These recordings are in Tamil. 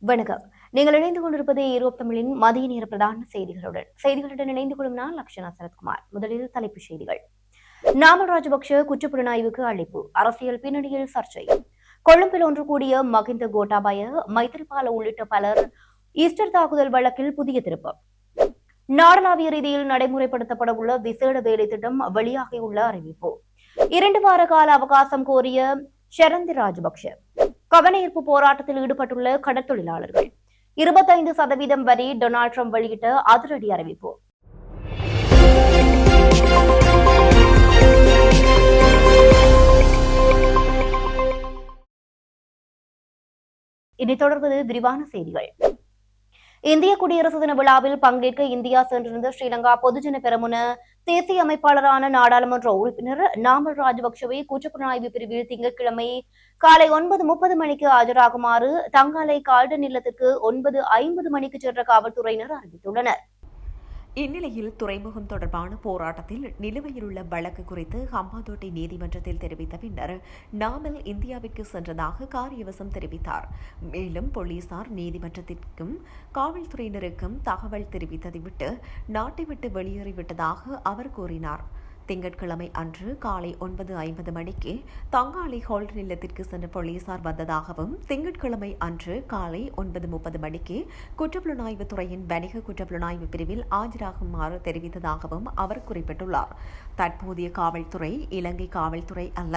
வணக்கம். நீங்கள் இணைந்து கொண்டிருப்பது ஈரோப் தமிழின் மதிய நேர பிரதான செய்திகளுடன் இணைந்து கொள்ளும் நான் லக்ஷனா சரத்குமார். முதலில் தலைப்புச் செய்திகள். நாமல் ராஜபக்ஷ குற்றப்புலனாய்வுக்கு அழைப்பு, அரசியல் பின்னணியில் சர்ச்சை. கொழும்பில் ஒன்று கூடிய மகிந்த கோட்டாபய, மைத்திரிபால உள்ளிட்ட பலர் ஈஸ்டர் தாக்குதல் வழக்கில் புதிய திருப்பம். நாடளாவிய ரீதியில் நடைமுறைப்படுத்தப்பட உள்ள விசேட வேலை திட்டம் வெளியாகியுள்ள அறிவிப்பு. 2 வார கால அவகாசம் கோரிய ஷரந்தி ராஜபக்ஷ. கவனஈர்ப்பு போராட்டத்தில் ஈடுபட்டுள்ள கடற்தொழிலாளர்கள். 25% வரி டொனால்ட் ட்ரம்ப் வெளியிட்ட அதிரடி அறிவிப்பு. இனி தொடர்வது விரிவான செய்திகள். இந்திய குடியரசு தின விழாவில் பங்கேற்க இந்தியா சென்றிருந்த ஸ்ரீலங்கா பொதுஜன பெரமுன தேசிய அமைப்பாளரான நாடாளுமன்ற உறுப்பினர் நாமல் ராஜபக்ஷவை குற்றப்புலனாய்வு பிரிவில் திங்கட்கிழமை காலை 9:30 மணிக்கு ஆஜராகுமாறு தங்காலை கால்டன் இல்லத்திற்கு 9:50 மணிக்கு சென்ற காவல்துறையினர் அறிவித்துள்ளனர். இந்நிலையில் துறைமுகம் தொடர்பான போராட்டத்தில் நிலுவையில் உள்ள வழக்கு குறித்து ஹம்பாந்தோட்டை நீதிமன்றத்தில் தெரிவித்த பின்னர் நாமல் இந்தியாவிற்கு சென்றதாக காரியவசம் தெரிவித்தார். மேலும் போலீசார் நீதிமன்றத்திற்கும் காவல்துறையினருக்கும் தகவல் தெரிவித்ததை விட்டு நாட்டை விட்டு வெளியேறிவிட்டதாக அவர் கூறினார். திங்கட்கிழமை அன்று காலை 9:50 மணிக்கு தங்காலை ஹோல்டர் இல்லத்திற்கு சென்ற போலீசார் வந்ததாகவும், திங்கட்கிழமை அன்று காலை 9:30 மணிக்கு குற்றப்புலனாய்வு துறையின் வணிக குற்றப்புலனாய்வு பிரிவில் ஆஜராகுமாறு தெரிவித்ததாகவும் அவர் குறிப்பிட்டுள்ளார். தற்போதைய காவல்துறை இலங்கை காவல்துறை அல்ல,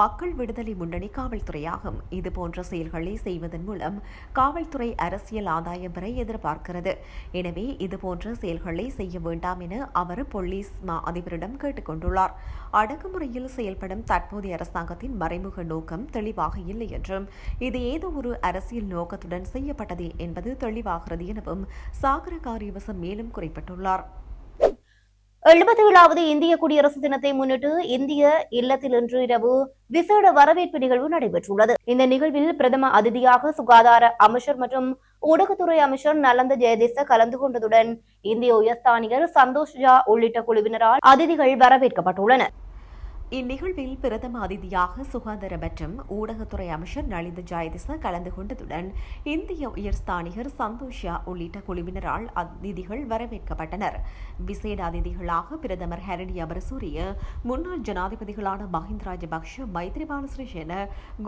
மக்கள் விடுதலை முன்னணி காவல்துறையாகும். இதுபோன்ற செயல்களை செய்வதன் மூலம் காவல்துறை அரசியல் ஆதாயம் பெற எதிர்பார்க்கிறது. எனவே இதுபோன்ற செயல்களை செய்ய வேண்டாம் என அவர் போலீஸ் மா அதிபரிடம் கொண்டுள்ளார். அடக்குமுறையில் செயல்படும் தற்போதைய அரசாங்கத்தின் மறைமுக நோக்கம் தெளிவாக இல்லை என்றும், இது ஏதோ ஒரு அரசியல் நோக்கத்துடன் செய்யப்பட்டது என்பது தெளிவாகிறது எனவும் சாகர காரியவசம் மேலும் குறிப்பிட்டுள்ளார். 77வது இந்திய குடியரசு தினத்தை முன்னிட்டு இந்திய இல்லத்தில் இன்று இரவு விசேட வரவேற்பு நிகழ்வு நடைபெற்றுள்ளது. இந்த நிகழ்வில் பிரதம அதிதியாக சுகாதார அமைச்சர் மற்றும் ஊடகத்துறை அமைச்சர் நலந்த ஜெயதேச கலந்து கொண்டதுடன் இந்திய உயர்ஸ்தானிகர் சந்தோஷ் ஜா உள்ளிட்ட குழுவினரால் அதிதிகள் வரவேற்கப்பட்டுள்ளனர். இந்நிகழ்வில் பிரதம அதிதியாக சுகாதார மற்றும் ஊடகத்துறை அமைச்சர் நலிந்த ஜெயதிச கலந்து கொண்டதுடன் இந்திய உயர்ஸ்தானிகர் சந்தோஷா உள்ளிட்ட குழுவினரால் அதிதிகள் வரவேற்கப்பட்டனர். விசேட அதிதிகளாக பிரதமர் ஹரணி அமரசூரிய, முன்னாள் ஜனாதிபதிகளான மஹிந்த ராஜபக்ஷ, மைத்ரிபால சிறிசேன,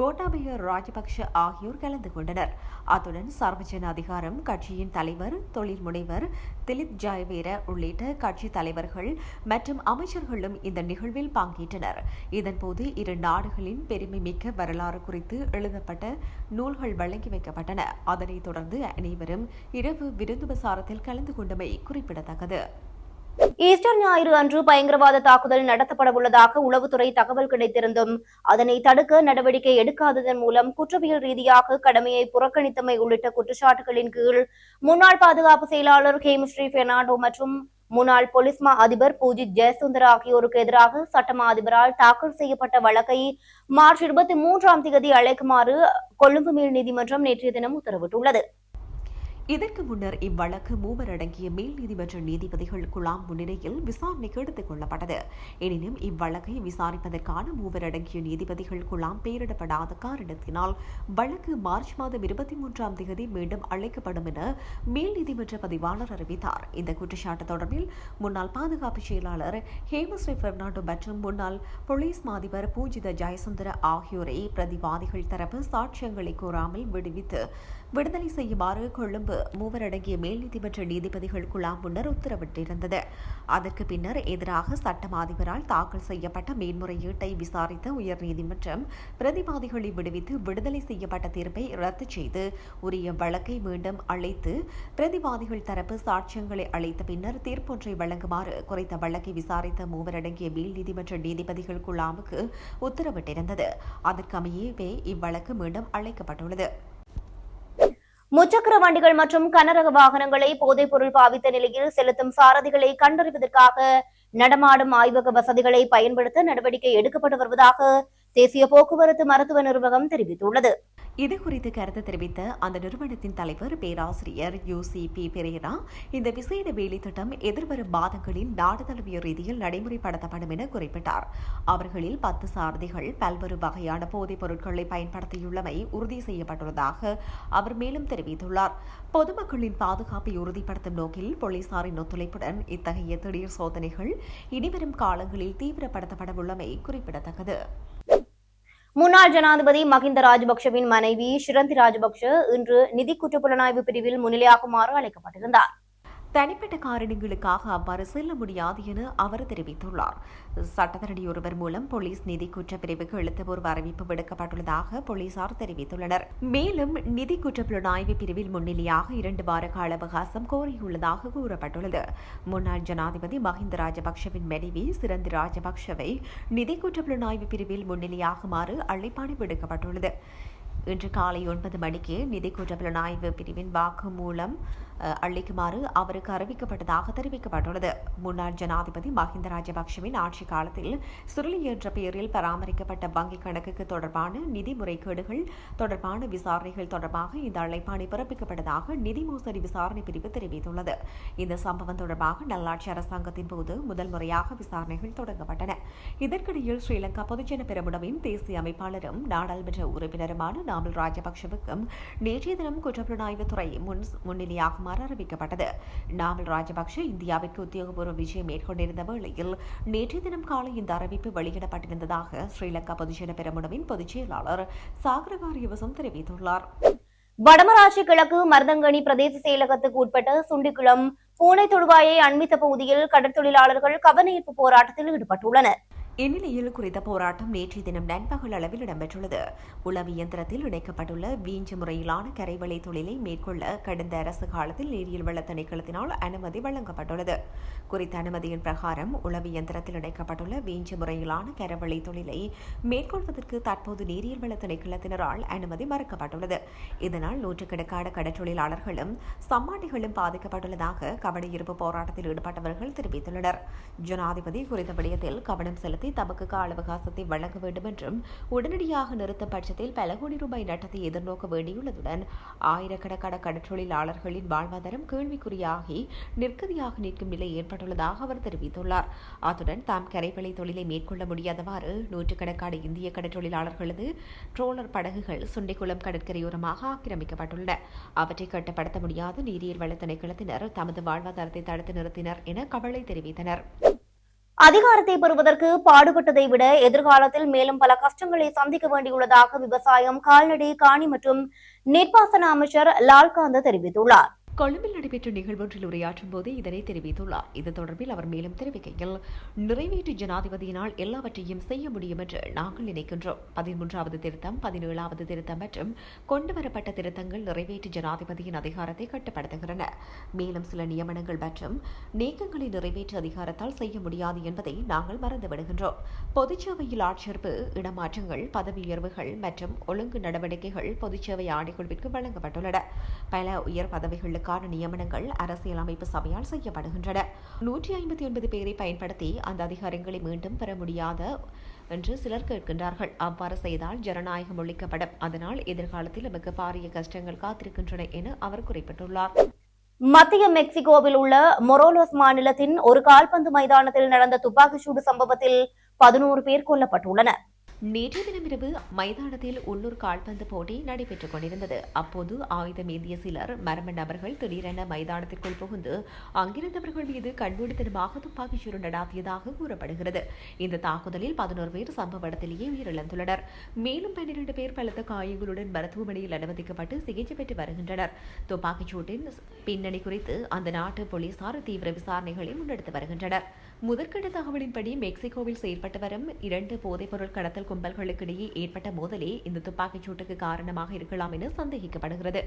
கோட்டாபய ராஜபக்ஷ ஆகியோர் கலந்து கொண்டனர். அத்துடன் சர்வஜன அதிகாரம் கட்சியின் தலைவர் தொழில் முனைவர் திலித் ஜெயவீர உள்ளிட்ட கட்சி தலைவர்கள் மற்றும் அமைச்சர்களும் இந்த நிகழ்வில் பங்கேற்றனர். இதன்போது இரு நாடுகளின் பெருமை மிக்க வரலாறு குறித்து எழுதப்பட்ட நூல்கள் வழங்கி வைக்கப்பட்டன. அதனைத் தொடர்ந்து அனைவரும் இரவு விருந்துபசாரத்தில் கலந்து கொண்டமை குறிப்பிடத்தக்கது. ஈஸ்டர் ஞாயிறு அன்று பயங்கரவாத தாக்குதல் நடத்தப்படவுள்ளதாக உளவுத்துறை தகவல் கிடைத்திருந்தும் அதனை தடுக்க நடவடிக்கை எடுக்காததன் மூலம் குற்றவியல் ரீதியாக கடமையை புறக்கணித்தமை உள்ளிட்ட குற்றச்சாட்டுகளின் கீழ் முன்னாள் பாதுகாப்பு செயலாளர் ஹேமஸ்ரீ பெர்னாண்டோ மற்றும் முன்னாள் போலீஸ் மா அதிபர் பூஜித் ஜெயசுந்தர் ஆகியோருக்கு எதிராக சட்டமா அதிபரால் தாக்கல் செய்யப்பட்ட வழக்கை மார்ச் 23 அழைக்குமாறு கொழும்பு மேல் நீதிமன்றம் நேற்றைய தினம் உத்தரவிட்டுள்ளது. இதற்கு முன்னர் இவ்வழக்கு 3 அடங்கிய மேல் நீதிமன்ற நீதிபதிகள் குழாம் முன்னிலையில் விசாரணைக்கு எடுத்துக் கொள்ளப்பட்டது. எனினும் இவ்வழக்கை விசாரிப்பதற்கான 3 அடங்கிய நீதிபதிகள் குழாம் பெயரிடப்படாத காரணத்தினால் வழக்கு மார்ச் மாதம் 23 மீண்டும் அழைக்கப்படும் என மேல் நீதிமன்ற பதிவாளர் அறிவித்தார். இந்த குற்றச்சாட்டு தொடர்பில் முன்னாள் பாதுகாப்பு செயலாளர் ஹேமஸ்ரீ பெர்னாண்டோ மற்றும் முன்னாள் போலீஸ் மாதிபர் பூஜித ஜெயசுந்தர ஆகியோரை பிரதிவாதிகள் தரப்பு சாட்சியங்களை கோராமல் விடுதலை செய்யுமாறு கொழும்பு 3 அடங்கிய மேல் நீதிமன்ற நீதிபதிகள் குழாம் முன்னர் உத்தரவிட்டிருந்தது. அதற்கு பின்னர் எதிராக சட்டம் அதிபரால் தாக்கல் செய்யப்பட்ட மேன்முறையீட்டை விசாரித்த உயர்நீதிமன்றம் பிரதிவாதிகளை விடுவித்து விடுதலை செய்யப்பட்ட தீர்ப்பை ரத்து செய்து உரிய வழக்கை மீண்டும் அழைத்து பிரதிவாதிகள் தரப்பு சாட்சியங்களை அழைத்த பின்னர் தீர்ப்பொன்றை வழங்குமாறு குறித்த வழக்கை விசாரித்த 3 அடங்கிய மேல் நீதிமன்ற நீதிபதிகள் குழாமுக்கு உத்தரவிட்டிருந்தது. அதற்கமையவே இவ்வழக்கு மீண்டும் அழைக்கப்பட்டுள்ளது. முச்சக்கர வண்டிகள் மற்றும் கனரக வாகனங்களை போதைப் பொருள் பாவித்த நிலையில் செலுத்தும் சாரதிகளை கண்டறிவதற்காக நடமாடும் ஆய்வக வசதிகளை பயன்படுத்த நடவடிக்கை எடுக்கப்பட்டு வருவதாக தேசிய போக்குவரத்து மருத்துவ நிர்வாகம் தெரிவித்துள்ளது. இதுகுறித்து கருத்து தெரிவித்த அந்த நிறுவனத்தின் தலைவர் பேராசிரியர் யூசிபி பெரேரா, இந்த விசேட வேலை திட்டம் எதிர்வரும் மாதங்களில் நாடு தழுவிய ரீதியில் நடைமுறைப்படுத்தப்படும் என குறிப்பிட்டார். அவர்களில் 10 சாரதிகள் பல்வேறு வகையான போதைப் பொருட்களை பயன்படுத்தியுள்ளமை உறுதி செய்யப்பட்டுள்ளதாக அவர் மேலும் தெரிவித்துள்ளார். பொதுமக்களின் பாதுகாப்பை உறுதிப்படுத்தும் நோக்கில் போலீசாரின் ஒத்துழைப்புடன் இத்தகைய திடீர் சோதனைகள் இனிவரும் காலங்களில் தீவிரப்படுத்தப்பட உள்ளமை குறிப்பிடத்தக்கது. முன்னாள் ஜனாதிபதி மஹிந்த ராஜபக்ஷவின் மனைவி ஷிரந்தி ராஜபக்ஷ இன்று நிதி குற்றப்புலனாய்வு பிரிவில் முன்னிலையாகுமாறு அழைக்கப்பட்டிருந்தார். தனிப்பட்ட காரணங்களுக்காக அவ்வாறு செல்ல முடியாது என அவர் தெரிவித்துள்ளார். சட்டத்தரணி ஒருவர் மூலம் போலீஸ் நிதி குற்ற பிரிவுக்கு எழுத்துப்பூர்வ அறிவிப்பு விடுக்கப்பட்டுள்ளதாக போலீசார் தெரிவித்துள்ளனர். மேலும் நிதி குற்றப்புலனாய்வு பிரிவில் முன்னிலையாக 2 வார கால அவகாசம் கோரியுள்ளதாக கூறப்பட்டுள்ளது. முன்னாள் ஜனாதிபதி மஹிந்த ராஜபக்ஷவின் மனைவி சிரந்தி ராஜபக்ஷவை நிதி குற்றப்புலனாய்வு பிரிவில் முன்னிலையாகுமாறு அழைப்பாணை விடுக்கப்பட்டுள்ளது. இன்று காலை 9 மணிக்கு நிதி குற்றப்புலனாய்வு பிரிவின் வாக்குமூலம் அளிக்குமாறு அவருக்கு அறிவிக்கப்பட்டதாக தெரிவிக்கப்பட்டுள்ளது. முன்னாள் ஜனாதிபதி மஹிந்த ராஜபக்ஷவின் ஆட்சி காலத்தில் சுருளி என்ற பெயரில் பராமரிக்கப்பட்ட வங்கிக் கணக்குக்கு தொடர்பான நிதி முறைகேடுகள் தொடர்பான விசாரணைகள் தொடர்பாக இந்த அழைப்பாணை பிறப்பிக்கப்பட்டதாக நிதி மோசடி விசாரணை பிரிவு தெரிவித்துள்ளது. இந்த சம்பவம் தொடர்பாக நல்லாட்சி அரசாங்கத்தின் போது முதல் முறையாக விசாரணைகள் தொடங்கப்பட்டன. இதற்கிடையில் ஸ்ரீலங்கா பொதுஜன பெரமுனவின் தேசிய அமைப்பாளரும் நாடாளுமன்ற உறுப்பினருமான நாமல் ராஜபக்ஷவுக்கும் நேற்றைய தினம் குற்றப்புலனாய்வு துறை முன்னிலையாகுமாறு அறிவிக்கப்பட்டது. நாமல் ராஜபக்ஷ இந்தியாவிற்கு உத்தியோகபூர்வ விஜயம் மேற்கொண்டிருந்த வேளையில் நேற்றைய தினம் காலை இந்த அறிவிப்பு வெளியிடப்பட்டிருந்ததாக ஸ்ரீலங்கா பொதுஜன பெரமுனவின் பொதுச் செயலாளர் சாகர காரியவசம் தெரிவித்துள்ளார். வடமராட்சி கிழக்கு மருதங்கணி பிரதேச செயலகத்துக்கு உட்பட்ட சுண்டிக்குளம் பூனை தொடுவாயை அண்மித்த பகுதியில் கடற்தொழிலாளர்கள் கவனஈர்ப்பு போராட்டத்தில் ஈடுபட்டுள்ளனர். இந்நிலையில் குறித்த போராட்டம் நேற்றைய தினம் நண்பகல் அளவில் இடம்பெற்றுள்ளது. உளவு இயந்திரத்தில் இணைக்கப்பட்டுள்ள வீஞ்சு முறையிலான கரைவளை தொழிலை மேற்கொள்ள கடந்த அரசு காலத்தில் நீரியல் வள திணைக்களத்தினால் அனுமதி வழங்கப்பட்டுள்ளது. குறித்த அனுமதியின் பிரகாரம் உளவு இயந்திரத்தில் இணைக்கப்பட்டுள்ள வீஞ்சு முறையிலான கரைவளை தொழிலை மேற்கொள்வதற்கு தற்போது நீரியல் வள திணைக்களத்தினரால் அனுமதி மறுக்கப்பட்டுள்ளது. இதனால் நூற்றுக்கணக்கான கடற்றொழிலாளர்களும் சம்மாட்டிகளும் பாதிக்கப்பட்டுள்ளதாக கவனஈர்ப்பு போராட்டத்தில் ஈடுபட்டவர்கள் தெரிவித்துள்ளனர். ஜனாதிபதி குறித்த விடயத்தில் கவனம் செலுத்த தமக்கு கால அவகாசத்தை வழங்க வேண்டும் என்றும் உடனடியாக நிறுத்தும் பட்சத்தில் பல கோடி ரூபாய் நட்டத்தை எதிர்நோக்க வேண்டியுள்ளதுடன் ஆயிரக்கணக்கான கடற்றொழிலாளர்களின் வாழ்வாதாரம் கேள்விக்குறியாகி நிற்கதியாக நிற்கும் நிலை ஏற்பட்டுள்ளதாக அவர் தெரிவித்துள்ளார். அத்துடன் தாம் கரைவளை தொழிலை மேற்கொள்ள முடியாதவாறு நூற்றுக்கணக்கான இந்திய கடற்றொழிலாளர்களது ட்ரோலர் படகுகள் சுண்டிக்குளம் கடற்கரையோரமாக ஆக்கிரமிக்கப்பட்டுள்ளன. அவற்றை கட்டுப்படுத்த முடியாத நீரியல் வள திணைக்களத்தினர் தமது வாழ்வாதாரத்தை தடுத்து நிறுத்தினர் என கவலை தெரிவித்தனர். அதிகாரத்தை பெறுவதற்கு பாடுபட்டதை விட எதிர்காலத்தில் மேலும் பல கஷ்டங்களை சந்திக்க வேண்டியுள்ளதாக விவசாயம், கால்நடை, காணி மற்றும் நீர்ப்பாசன அமைச்சர் லால்காந்த தெரிவித்துள்ளார். கொழும்பில் நடைபெற்ற நிகழ்வொன்றில் உரையாற்றும் போது இதனை தெரிவித்துள்ளார். இது தொடர்பில் அவர் மேலும் தெரிவிக்கையில், நிறைவேற்று ஜனாதிபதியினால் எல்லாவற்றையும் செய்ய முடியும் என்று நாங்கள் நினைக்கின்றோம். 13வது திருத்தம், 17வது திருத்தம் மற்றும் கொண்டுவரப்பட்ட திருத்தங்கள் நிறைவேற்று ஜனாதிபதியின் அதிகாரத்தை கட்டுப்படுத்துகின்றன. மேலும் சில நியமனங்கள் மற்றும் நீக்கங்களை நிறைவேற்று அதிகாரத்தால் செய்ய முடியாது என்பதை நாங்கள் மறந்துவிடுகின்றோம். பொதுச்சேவையில் ஆட்சேர்ப்பு, இடமாற்றங்கள், பதவி உயர்வுகள் மற்றும் ஒழுங்கு நடவடிக்கைகள் பொதுச்சேவை ஆணைக்குழுவிற்கு வழங்கப்பட்டுள்ளன. பல உயர் பதவிகளுக்கு நியமனங்கள் அரசியலமைப்பு சபையால் செய்யப்படுகின்றன. 159 பேரை பயன்படுத்தி அந்த அதிகாரங்களை மீண்டும் பெற முடியாத என்று சிலர் கேட்கின்றார்கள். அவ்வாறு செய்தால் ஜனநாயகம் ஒழிக்கப்படும். அதனால் எதிர்காலத்தில் நமக்கு பாரிய கஷ்டங்கள் காத்திருக்கின்றன என அவர் குறிப்பிட்டுள்ளார். மத்திய மெக்சிகோவில் உள்ள மொரோலோஸ் மாநிலத்தின் ஒரு கால்பந்து மைதானத்தில் நடந்த துப்பாக்கிச்சூடு சம்பவத்தில் 11 பேர் கொல்லப்பட்டுள்ளனர். நேற்றைய தினமிரவு மைதானத்தில் உள்ளூர் கால்பந்து போட்டி நடைபெற்றுக் கொண்டிருந்தது. அப்போது ஆயுதம் ஏந்திய சிலர் மர்ம நபர்கள் திடீரென மைதானத்திற்குள் புகுந்து அங்கிருந்தவர்கள் மீது கண்மூடித்தனமாக துப்பாக்கிச்சூடு நடாத்தியதாக கூறப்படுகிறது. இந்த தாக்குதலில் 11 பேர் சம்பவ இடத்திலேயே உயிரிழந்துள்ளனர். மேலும் 12 பேர் பலத்த காயங்களுடன் மருத்துவமனையில் அனுமதிக்கப்பட்டு சிகிச்சை பெற்று வருகின்றனர். துப்பாக்கிச்சூட்டின் பின்னணி குறித்து அந்த நாட்டு போலீசார் தீவிர விசாரணைகளை முன்னெடுத்து வருகின்றனர். முதற்கட்ட தகவலின்படி மெக்சிகோவில் செயல்பட்டு வரும் 2 போதைப்பொருள் கடத்தல் கும்பல்களுக்கிடையே ஏற்பட்ட மோதலே இந்த துப்பாக்கிச் சூட்டுக்கு காரணமாக இருக்கலாம் என சந்தேகிக்கப்படுகிறது.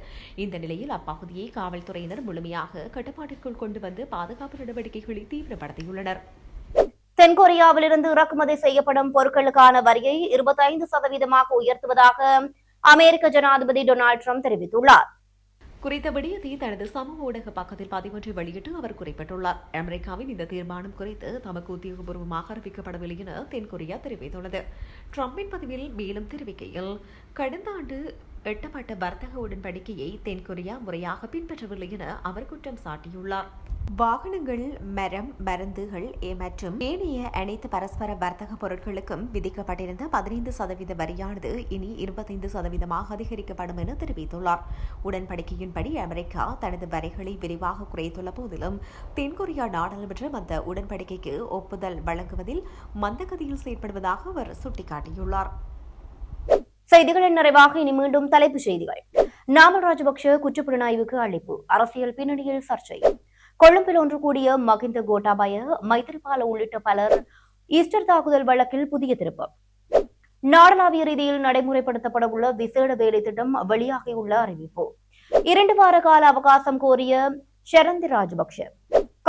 இந்த நிலையில் அப்பகுதியை காவல்துறையினர் முழுமையாக கட்டுப்பாட்டிற்குள் கொண்டு வந்து பாதுகாப்பு நடவடிக்கைகளை தீவிரப்படுத்தியுள்ளனர். தென்கொரியாவிலிருந்து இறக்குமதி செய்யப்படும் பொருட்களுக்கான வரியை 25% உயர்த்துவதாக அமெரிக்க ஜனாதிபதி டொனால்டு ட்ரம்ப் தெரிவித்துள்ளார். குறித்த விடயத்தை தனது சமூக ஊடக பக்கத்தில் பதிவொன்றை வெளியிட்டு அவர் குறிப்பிட்டுள்ளார். அமெரிக்காவின் இந்த தீர்மானம் குறித்து தமக்கு உத்தியோகபூர்வமாக அறிவிக்கப்படவில்லை என தென்கொரியா தெரிவித்துள்ளது. ட்ரம்பின் பதிவில் மேலும் தெரிவிக்கையில், கடந்த ஆண்டு எட்டப்பட்ட வர்த்தக உடன்படிக்கையை தென்கொரியா முறையாக பின்பற்றவில்லை என அவர் குற்றம் சாட்டியுள்ளார். வாகனங்கள், மரம், மருந்துகள் மற்றும் ஏனைய அனைத்து பரஸ்பர வர்த்தக பொருட்களுக்கும் விதிக்கப்பட்டிருந்த 15% வரியானது இனி 25% அதிகரிக்கப்படும் என தெரிவித்துள்ளார். உடன்படிக்கையின்படி அமெரிக்கா தனது வரிகளை விரிவாக குறைத்துள்ள போதிலும் தென்கொரியா நாடாளுமன்றம் அந்த உடன்படிக்கைக்கு ஒப்புதல் வழங்குவதில் மந்தகதியில் செயற்படுவதாக அவர் சுட்டிக்காட்டியுள்ளார். செய்திகளின் நிறைவாக இனி மீண்டும் தலைப்புச் செய்திகள். நாமல் ராஜபக்ஷ குற்றப்புலனாய்வுக்கு அழைப்பு, அரசியல் பின்னணியில் சர்ச்சை. கொழும்பில் ஒன்று கூடிய மகிந்த கோட்டாபய, மைத்திரிபால உள்ளிட்ட பலர் ஈஸ்டர் தாக்குதல் வழக்கில் புதிய திருப்பம். நாடளாவிய ரீதியில் நடைமுறைப்படுத்தப்படவுள்ள விசேட வேலை திட்டம் வெளியாகியுள்ள அறிவிப்பு. 2 வார கால அவகாசம் கோரிய ஷரந்தி ராஜபக்ஷ.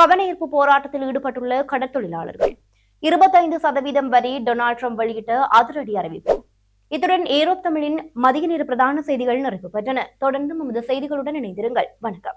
கவனஈர்ப்பு போராட்டத்தில் ஈடுபட்டுள்ள கடற்தொழிலாளர்கள். 25% வரி டொனால்ட் ட்ரம்ப் வெளியிட்ட அதிரடி அறிவிப்பு. இத்துடன் ஏரோப் தமிழின் மதிய நேர பிரதான செய்திகள் நிறைவு பெற்றன. தொடர்ந்து நமது செய்திகளுடன் இணைந்திருங்கள். வணக்கம்.